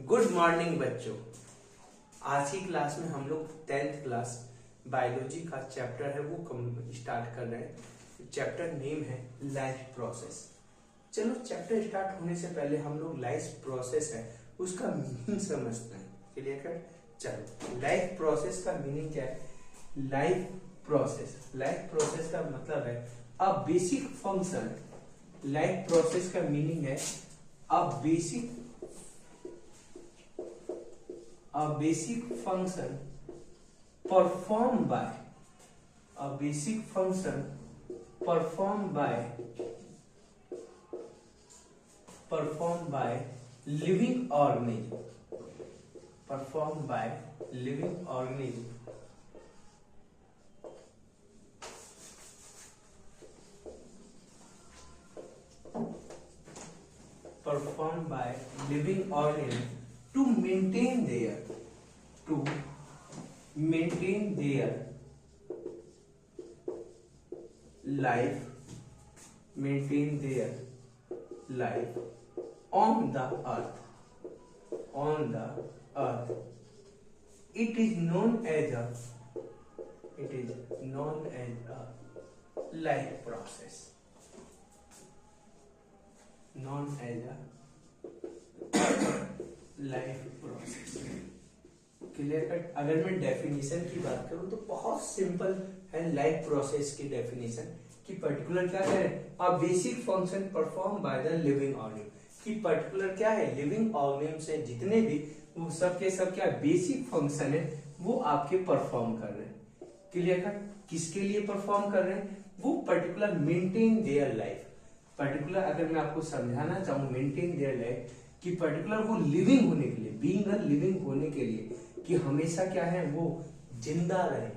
Good morning बच्चों। आज की क्लास में हम लोग 10th क्लास बायोलॉजी का चैप्टर है वो स्टार्ट कर रहे हैं। चैप्टर नेम है लाइफ प्रोसेस। चलो चैप्टर स्टार्ट होने से पहले हम लोग लाइफ प्रोसेस है उसका मीनिंग समझते हैं। क्लियर कर? चलो लाइफ प्रोसेस का मीनिंग क्या है? लाइफ प्रोसेस का मतलब है a basic function. Life process का मीनिंग है अ basic function performed by living organism to maintain their life on the earth. It is known as a life process. Clear cut? अगर मैं definition की बात करूं तो बहुत सिंपल है लाइफ प्रोसेस की डेफिनेशन कि पर्टिकुलर क्या है? A basic function perform by the living organism. कि पर्टिकुलर क्या है? लिविंग ऑर्गेनिज्म से जितने भी वो सब के सब क्या बेसिक फंक्शन है वो आपके परफॉर्म कर रहे हैं। Clear cut? किसके लिए परफॉर्म कर रहे हैं? वो particular maintain their life. Particular अगर मैं आपको समझाना चाहूँ मेंटेन देयर लाइफ कि पर्टिकुलर वो लिविंग होने के लिए, बीइंग अ लिविंग होने के लिए कि हमेशा क्या है वो जिंदा रहे,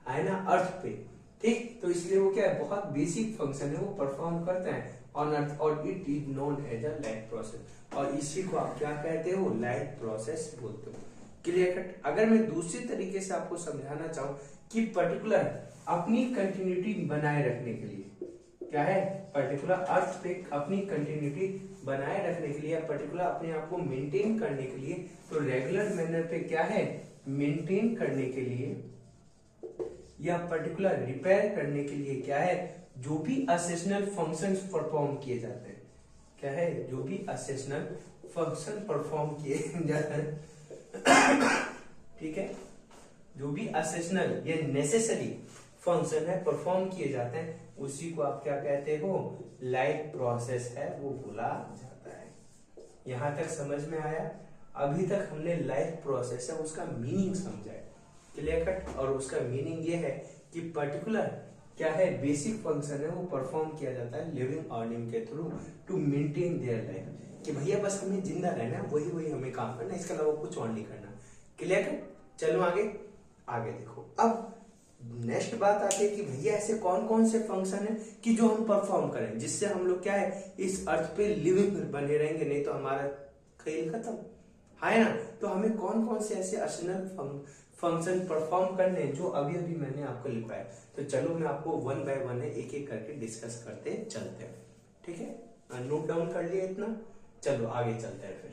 है ना, अर्थ पे। ठीक, तो इसलिए वो क्या है बहुत बेसिक फंक्शन है वो परफॉर्म करते हैं ऑन अर्थ और it is known as a life process. और इसी को आप क्या कहते हो? लाइफ प्रोसेस बोलते हो। Clear cut? अगर मैं दूसरी तरीके से आपको समझाना चाहूँ कि पर्टिकुलर अपनी कंटिन्यूटी बनाए रखने के लिए क्या है? पर्टिकुलर अर्थ पे अपनी कंटिन्यूटी बनाए रखने के लिए या पर्टिकुलर अपने आप को मेंटेन करने के लिए, तो रेगुलर मैनर पे क्या है? मेंटेन करने के लिए या पर्टिकुलर रिपेयर करने के लिए क्या है? जो भी असेशनल फंक्शंस परफॉर्म किए जाते हैं, क्या है? जो भी असेशनल फंक्शन परफॉर्म किए जाते हैं, ठीक है, जो भी असेशनल या नेसेसरी फंक्शन है परफॉर्म किए जाते हैं उसी को आप क्या कहते हो? लाइफ प्रोसेस है वो बोला जाता है। यहां तक समझ में आया? अभी तक हमने लाइफ प्रोसेस है उसका मीनिंग समझा है। Clear cut? और उसका मीनिंग ये है कि पर्टिकुलर क्या है बेसिक फंक्शन है वो परफॉर्म किया जाता है लिविंग ऑर्गेनिज्म के through to maintain their life. कि भैया बस हमें जिंदा रहना, वही हमें काम करना, इसके अलावा कुछ और नहीं करना। Clear cut? चलो आगे देखो। अब नेक्स्ट बात आती है कि भैया ऐसे कौन कौन से फंक्शन है कि जो हम परफॉर्म करें जिससे हम लोग क्या है इस अर्थ पे लिविंग बने रहेंगे, नहीं तो हमारा खेल खत्म है ना। तो हमें कौन कौन से ऐसे असेशनल फंक्शन परफॉर्म करने हैं जो अभी अभी मैंने आपको लिखवाया। तो चलो मैं आपको वन बाय वन है एक एक करके डिस्कस करते चलते हैं। ठीक है, नोट डाउन कर लिया इतना? चलो आगे चलते हैं फिर।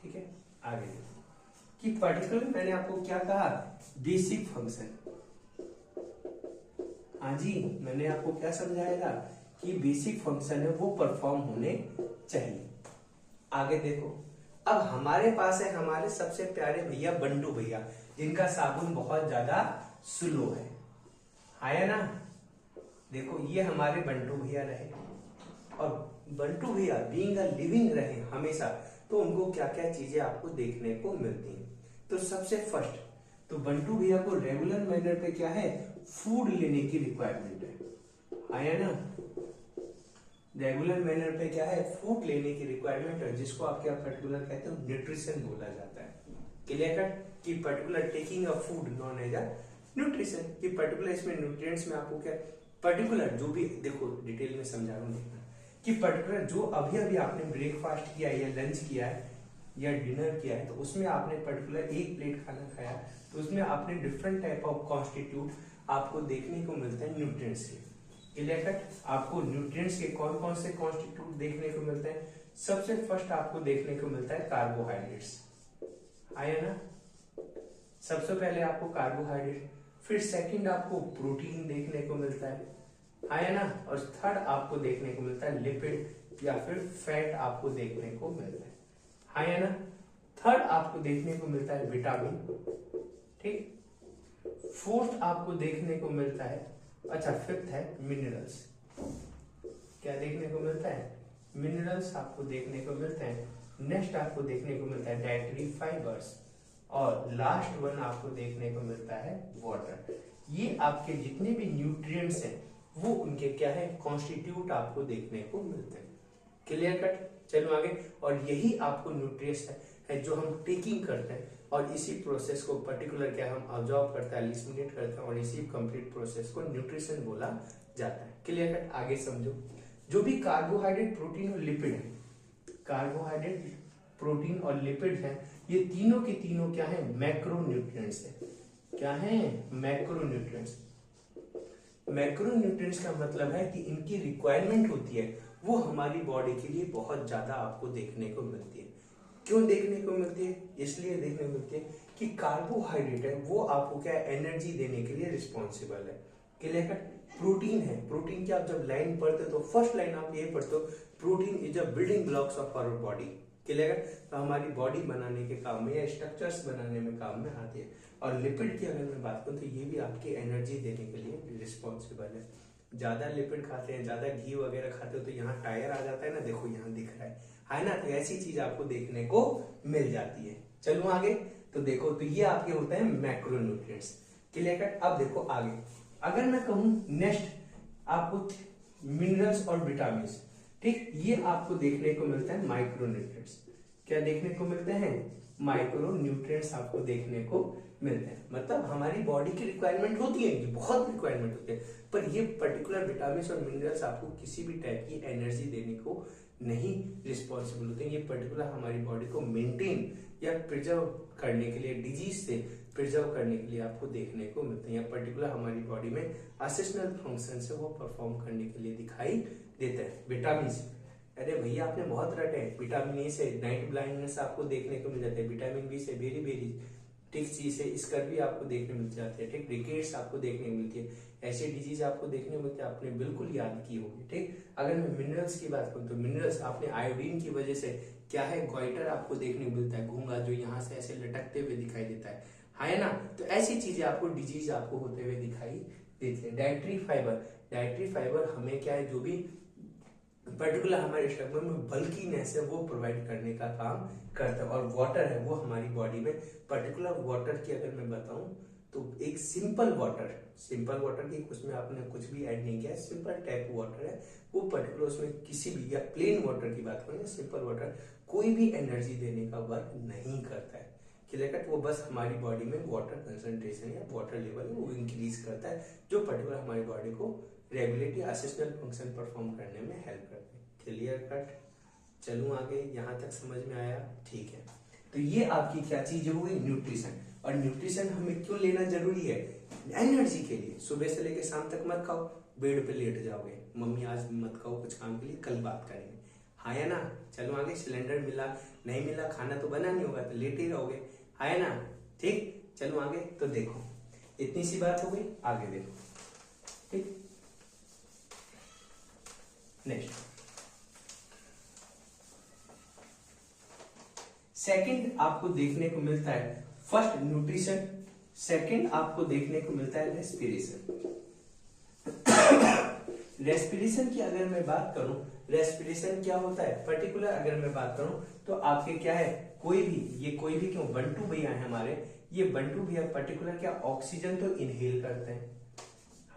ठीक है, आगे कि पर्टिकुलर मैंने आपको क्या कहा? Basic function. हाँ जी, मैंने आपको क्या समझाया था कि बेसिक फंक्शन है वो परफॉर्म होने चाहिए। आगे देखो, अब हमारे पास है हमारे सबसे प्यारे भैया बंटू भैया जिनका साबुन बहुत ज्यादा स्लो है ना। देखो ये हमारे बंटू भैया रहे और बंटू भैया बीइंग अ लिविंग रहे हमेशा, तो उनको क्या क्या चीजें आपको देखने को मिलती हैं। तो सबसे फर्स्ट तो बंटू भैया को रेगुलर मैनर पे क्या है? फूड लेने की रिक्वायरमेंट है ना। रेगुलर मैनर पे क्या है? फूड लेने की रिक्वायरमेंट है जिसको आप क्या पर्टिकुलर कहते हो? न्यूट्रिशन बोला जाता है। Clear cut? कि particular taking a food known as a nutrition. कि पर्टिकुलर इसमें न्यूट्रिएंट्स में आपको क्या पर्टिकुलर जो भी देखो डिटेल में समझा रहा हूँ कि पर्टिकुलर जो अभी अभी आपने ब्रेकफास्ट किया या लंच किया है या डिनर किया है तो उसमें आपने पर्टिकुलर एक प्लेट खाना खाया तो उसमें आपने डिफरेंट टाइप ऑफ कॉन्स्टिट्यूट आपको देखने को मिलते हैं न्यूट्रिएंट्स के। Clear cut. आपको न्यूट्रिएंट्स के कौन कौन से कॉन्स्टिट्यूट देखने को मिलते हैं? सबसे फर्स्ट आपको देखने को मिलता है कार्बोहाइड्रेट्स, आया ना, सबसे पहले आपको कार्बोहाइड्रेट, फिर सेकंड आपको प्रोटीन देखने को मिलता है, आया ना, और थर्ड आपको देखने को मिलता है लिपिड या फिर फैट आपको देखने को मिलता है, आया ना, थर्ड आपको देखने को मिलता है विटामिन, ठीक, फोर्थ आपको देखने को मिलता है, अच्छा फिफ्थ है मिनरल्स, क्या देखने को मिलता है? मिनरल्स आपको देखने को मिलते हैं। नेक्स्ट आपको देखने को मिलता है डाइटरी फाइबर्स, और लास्ट वन आपको देखने को मिलता है वाटर। ये आपके जितने भी न्यूट्रिएंट्स हैं वो उनके क्या है, कॉन्स्टिट्यूट आपको देखने को मिलते हैं। Clear cut. चलो आगे, और यही आपको न्यूट्रिएंट्स है जो हम टेकिंग करते हैं, और इसी प्रोसेस को पर्टिकुलर क्या हम ऑब्जॉर्व करते हैं, एलिमिनेट करते हैं, और इसी कंप्लीट प्रोसेस को न्यूट्रिशन बोला जाता है। Clear cut. आगे समझो, जो भी कार्बोहाइड्रेट, प्रोटीन और लिपिड है, कार्बोहाइड्रेट, प्रोटीन और लिपिड है, ये तीनों के तीनों क्या है, मैक्रोन्यूट्रिएंट्स है। क्या है? मैक्रोन्यूट्रिएंट्स। मैक्रोन्यूट्रिएंट्स का मतलब है कि इनकी रिक्वायरमेंट होती है वो हमारी बॉडी के लिए बहुत ज्यादा आपको देखने को मिलती है। क्यों देखने को मिलती है? इसलिए देखने को मिलती है कि कार्बोहाइड्रेट है वो आपको क्या एनर्जी देने के लिए रिस्पॉन्सिबल है। Clear cut. प्रोटीन है, प्रोटीन की आप जब लाइन पढ़ते हो तो फर्स्ट लाइन आप ये पढ़ते हो, protein is a building blocks of our body. Clear cut. तो हमारी बॉडी बनाने के काम में या स्ट्रक्चर्स बनाने में काम में आती है। और लिपिड की अगर मैं बात करूं तो ये भी आपकी एनर्जी देने के लिए रिस्पॉन्सिबल है। ज्यादा लिपिड खाते हैं, ज्यादा घी वगैरह खाते हो तो यहाँ टायर आ जाता है ना, देखो यहाँ दिख रहा है ना, तो ऐसी चीज आपको देखने को मिल जाती है। चलो आगे, तो देखो, तो ये आपके होते हैं मैक्रोन्यूट्रिएंट्स। Clear cut. अब देखो आगे, अगर मैं कहूं नेक्स्ट आपको मिनरल्स और विटामिन, ठीक, ये आपको देखने को मिलता है माइक्रोन्यूट्रिएंट्स। क्या देखने को मिलते हैं? माइक्रोन्यूट्रिएंट्स आपको देखने को मिलते हैं। मतलब हमारी बॉडी की रिक्वायरमेंट होती है, बहुत रिक्वायरमेंट होती है, पर ये पर्टिकुलर विटामिन और मिनरल्स आपको किसी भी टाइप की एनर्जी देने को नहीं रिस्पॉन्सिबल होते हैं। ये पर्टिकुलर हमारी बॉडी को मेंटेन या प्रिजर्व करने के लिए, डिजीज से प्रिजर्व करने के लिए आपको देखने को मिलते हैं, या पर्टिकुलर हमारी बॉडी में असिस्टेंट फंक्शन से वो परफॉर्म करने के लिए दिखाई देते हैं। विटामिन, अरे भैया आपने बहुत रटे हैं, विटामिन ए से नाइट ब्लाइंडनेस आपको देखने को मिल जाता है, विटामिन बी से बेरी बेरी, ठीक, सी से स्कर्वी आपको देखने मिल जाती है, ठीक, रिकेट्स आपको देखने को मिलती है, ऐसी डिजीज आपको देखने को मिलती है, आपने बिल्कुल याद की होगी। ठीक, अगर मैं मिनरल्स की बात करूं तो मिनरल्स आपने आयोडीन की वजह से क्या है, गोइटर आपको देखने को मिलता है, घूंगा जो यहाँ से ऐसे लटकते हुए दिखाई देता है ना, तो ऐसी चीजें आपको डिजीज आपको होते हुए दिखाई देती है। डाइटरी फाइबर, डाइटरी फाइबर हमें क्या है, जो भी पर्टिकुलर हमारे स्टमक में बल्कीनेस है वो प्रोवाइड करने का काम करता है। और वाटर है वो हमारी बॉडी में, पर्टिकुलर वाटर की अगर मैं बताऊं तो एक सिंपल वाटर की उसमें आपने कुछ भी ऐड नहीं किया, सिंपल टाइप वाटर है वो, पर्टिकुलर उसमें किसी भी, या प्लेन वाटर की बात करें, सिंपल वाटर कोई भी एनर्जी देने का वर्क नहीं करता है। Clear cut. वो बस हमारी बॉडी में वाटर कंसंट्रेशन या वाटर लेवल वो इंक्रीज करता है, जो पर्टिकुलर हमारी बॉडी को रेगुलेटरी असिस्टेंट फंक्शन परफॉर्म करने में हेल्प करते हैं। Clear cut. चलूं आगे, यहां तक समझ में आया? ठीक है। तो ये आपकी क्या चीज हो गई, न्यूट्रिशन। और न्यूट्रिशन हमें क्यों लेना जरूरी है? एनर्जी के लिए। सुबह से लेकर शाम तक मत खाओ, बेड पे लेट जाओगे, मम्मी आज मत खाओ कुछ काम के लिए, कल बात करेंगे, हाँ या ना। चलो आगे, सिलेंडर मिला नहीं मिला, खाना तो बना नहीं होगा तो लेट ही रहोगे, है ना। ठीक, चलो आगे, तो देखो इतनी सी बात हो गई, आगे देखो। ठीक, नेक्स्ट सेकंड आपको देखने को मिलता है, फर्स्ट न्यूट्रिशन, सेकंड आपको देखने को मिलता है रेस्पिरेशन। रेस्पिरेशन की अगर मैं बात करूं, रेस्पिरेशन क्या होता है, पर्टिकुलर अगर मैं बात करूं तो आपके क्या है, कोई भी क्यों, बंटू भैया है हमारे, ये बंटू भैया पर्टिकुलर क्या, ऑक्सीजन तो इनहेल करते हैं,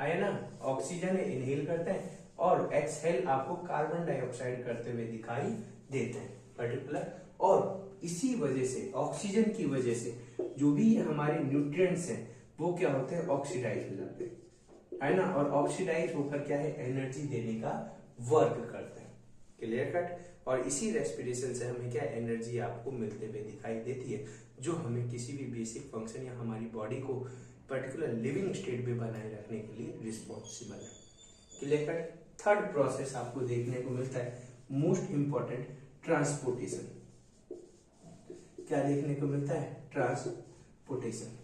है ना, ऑक्सीजन इनहेल करते हैं, और एक्सहेल आपको कार्बन डाइऑक्साइड करते हुए दिखाई देते हैं पर्टिकुलर। और इसी वजह से, ऑक्सीजन की वजह से जो भी हमारे न्यूट्रिएंट्स हैं वो क्या होते हैं, ऑक्सीडाइज हो जाते हैं, है ना, और ऑक्सीडाइज होकर क्या है, एनर्जी देने का वर्क करते हैं। Clear cut. और इसी रेस्पिरेशन से हमें क्या एनर्जी आपको मिलते हुए दिखाई देती है, जो हमें किसी भी बेसिक फंक्शन या हमारी बॉडी को पर्टिकुलर लिविंग स्टेट में बनाए रखने के लिए रिस्पॉन्सिबल है। Clear cut. थर्ड प्रोसेस आपको देखने को मिलता है मोस्ट इंपॉर्टेंट, ट्रांसपोर्टेशन। क्या देखने को मिलता है? ट्रांसपोर्टेशन।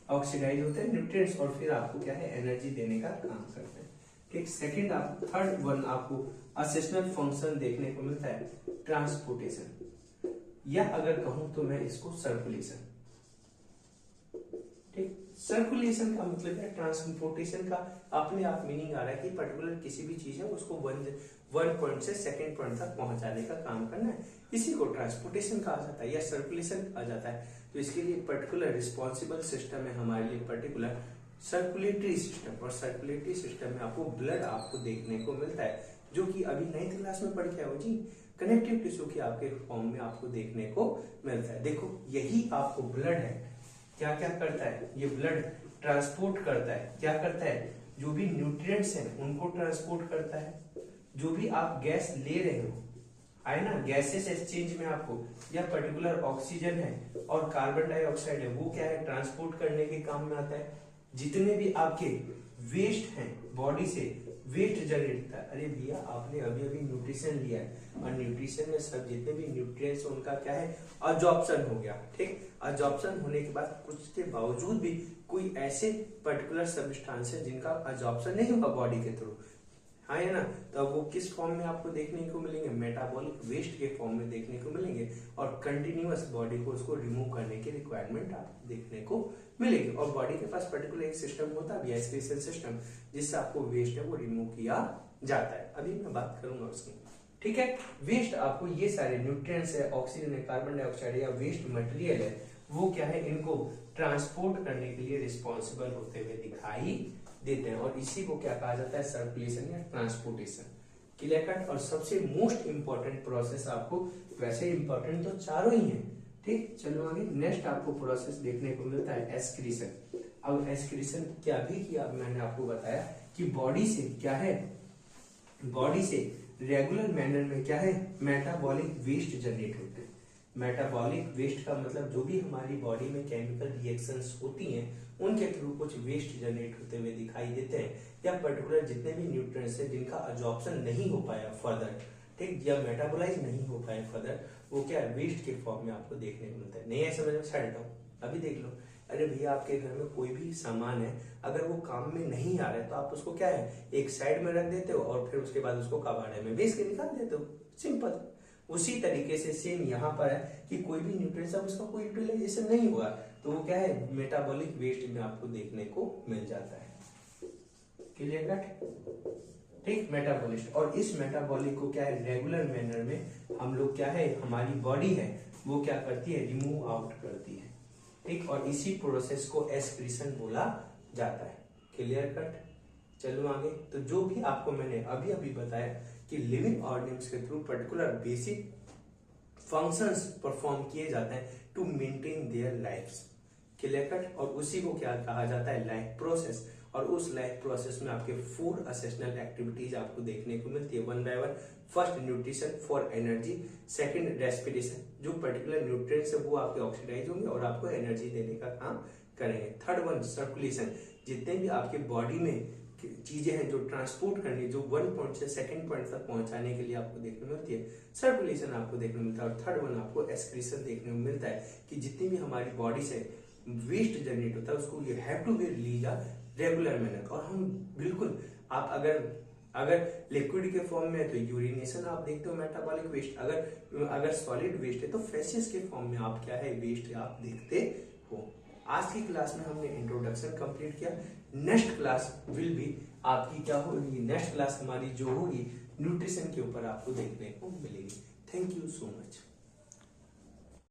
ऑक्सीडाइज होते हैं न्यूट्रिएंट्स और फिर आपको क्या है, एनर्जी देने का काम करते हैं। ठीक, सेकंड आप थर्ड वन आपको असेशनल फंक्शन देखने को मिलता है ट्रांसपोर्टेशन, या अगर कहूं तो मैं इसको सर्कुलेशन। ठीक, सर्कुलेशन का मतलब है, ट्रांसपोर्टेशन का अपने आप मीनिंग आ रहा है कि पर्टिकुलर किसी भी चीज है उसको वन पॉइंट से सेकंड पॉइंट तक पहुंचाने का काम करना है, इसी को ट्रांसपोर्टेशन कहा जाता है या सर्कुलेशन कहा जाता है। तो इसके लिए पर्टिकुलर रिस्पॉन्सिबल सिस्टम है हमारे लिए पर्टिकुलर सर्कुलेटरी सिस्टम, और सर्कुलेटरी सिस्टम में आपको ब्लड आपको देखने को मिलता है, जो कि अभी 9th क्लास में पढ़ के आओ जी, कनेक्टिव टिश्यू के आपके फॉर्म में आपको देखने को मिलता है। देखो यही आपको ब्लड है, क्या क्या करता है, ये ब्लड ट्रांसपोर्ट करता है, क्या करता है, जो भी न्यूट्रिएंट्स हैं उनको ट्रांसपोर्ट करता है, जो भी आप गैस ले रहे हो है ना, गैसेस एक्सचेंज में आपको या पर्टिकुलर ऑक्सीजन है और कार्बन डाइऑक्साइड है, वो क्या है, ट्रांसपोर्ट करने के काम में आता है। जितने भी आपके वेस्ट हैं बॉडी से, वेस्ट जनरेट होता है। अरे भैया आपने अभी अभी न्यूट्रिशन लिया है, और न्यूट्रिशन में सब जितने भी न्यूट्रिएंट्स उनका क्या है, अब्जॉर्प्शन हो गया। ठीक, अब्जॉर्प्शन होने के बाद कुछ के बावजूद भी कोई ऐसे पर्टिकुलर सब्सटेंस है जिनका अब्जॉर्प्शन नहीं होगा बॉडी के थ्रू, हाँ है ना, तो वो किस फॉर्म में आपको देखने को मिलेंगे, मेटाबॉलिक वेस्ट के फॉर्म में देखने को मिलेंगे, और कंटिन्यूअस बॉडी को उसको रिमूव करने की रिक्वायरमेंट आपको देखने को मिलेगी। और बॉडी के पास पर्टिकुलर एक सिस्टम होता है एक्सक्रीशन सिस्टम, जिससे आपको वेस्ट है वो रिमूव किया जाता है। अभी मैं बात करूंगा उसकी। ठीक है, वेस्ट आपको ये सारे न्यूट्रिएंट्स है, ऑक्सीजन है, कार्बन डाइऑक्साइड या वेस्ट मटेरियल है, वो क्या है, इनको ट्रांसपोर्ट करने के लिए रिस्पॉन्सिबल होते हुए दिखाई देते हैं, और इसी को क्या कहा जाता है, सर्कुलेशन या ट्रांसपोर्टेशन। Clear cut. और सबसे मोस्ट इंपॉर्टेंट प्रोसेस आपको, वैसे इंपॉर्टेंट तो चारों ही हैं, ठीक, चलो आगे। नेक्स्ट आपको प्रोसेस देखने को मिलता है एक्सक्रीशन। अब एक्सक्रीशन क्या भी किया, मैंने आपको बताया कि बॉडी से क्या है, बॉडी से रेगुलर मैनर में क्या है, मेटाबॉलिक वेस्ट जनरेट होते हैं। मेटाबॉलिक वेस्ट का मतलब जो भी हमारी बॉडी में केमिकल रिएक्शंस होती हैं उनके थ्रू कुछ वेस्ट जनरेट होते हुए दिखाई देते हैं, या पर्टिकुलर जितने भी न्यूट्रिएंट्स हैं जिनका अब्जॉर्प्शन नहीं हो पाया फर्दर, ठीक, या मेटाबोलाइज नहीं हो पाए फर्दर, वो क्या वेस्ट के फॉर्म में आपको देखने को मिलता है। नहीं है समझ में, साइड हटाओ। अभी देख लो, अरे भैया आपके घर में कोई भी सामान है, अगर वो काम में नहीं आ रहा है तो आप उसको क्या है, एक साइड में रख देते हो और फिर उसके बाद उसको कबाड़े में बेच के निकाल देते हो, सिंपल। उसी तरीके से सेम यहाँ पर है कि कोई भी न्यूट्रिएंट्स है उसका कोई यूटिलाइजेशन नहीं हुआ तो वो क्या है, मेटाबॉलिक वेस्ट में आपको देखने को मिल जाता है। Clear cut. ठीक, मेटाबॉलिस्ट। और इस मेटाबॉलिक को क्या है, रेगुलर मैनर में हम लोग क्या है, हमारी बॉडी है वो क्या करती है, रिमूव आउट करती है। ठीक, और इसी प्रोसेस को एक्सक्रीशन बोला जाता है। Clear cut. चलो आगे। तो जो भी आपको मैंने अभी अभी बताया कि लिविंग ऑर्गेनिम्स के through particular basic functions perform किए जाते हैं to maintain their lifes. Clear cut. और उसी को क्या कहा जाता है, लाइफ प्रोसेस। और उस लाइफ प्रोसेस में आपके 4 असेशनल एक्टिविटीज आपको देखने को मिलती है one by one. First, nutrition for energy. Second, respiration, जो पर्टिकुलर न्यूट्रिएंट्स है वो आपके ऑक्सीडाइज होंगे और आपको एनर्जी देने का काम करेंगे। थर्ड वन, सर्कुलेशन, जितने भी आपके बॉडी में चीजें हैं जो ट्रांसपोर्ट करनी, जो वन पॉइंट से सेकंड पॉइंट तक पहुंचाने के लिए आपको देखने को मिलती है, सर्कुलेशन आपको देखने को मिलता है। और थर्ड वन आपको एक्सक्रीशन देखने को मिलता है कि जितनी भी हमारी बॉडी से वेस्ट जनरेट होता है उसको you have to be release regular manner. और हम बिल्कुल, आप अगर लिक्विड के फॉर्म में है तो यूरिनेशन आप देखते हो मेटाबॉलिक वेस्ट, अगर सॉलिड वेस्ट है तो फेसेस के फॉर्म में आप क्या है, वेस्ट आप देखते हो। आज की क्लास में हमने इंट्रोडक्शन कंप्लीट किया। नेक्स्ट क्लास विल बी आपकी क्या होगी, नेक्स्ट क्लास हमारी जो होगी न्यूट्रिशन के ऊपर आपको देखने को मिलेगी। Thank you so much.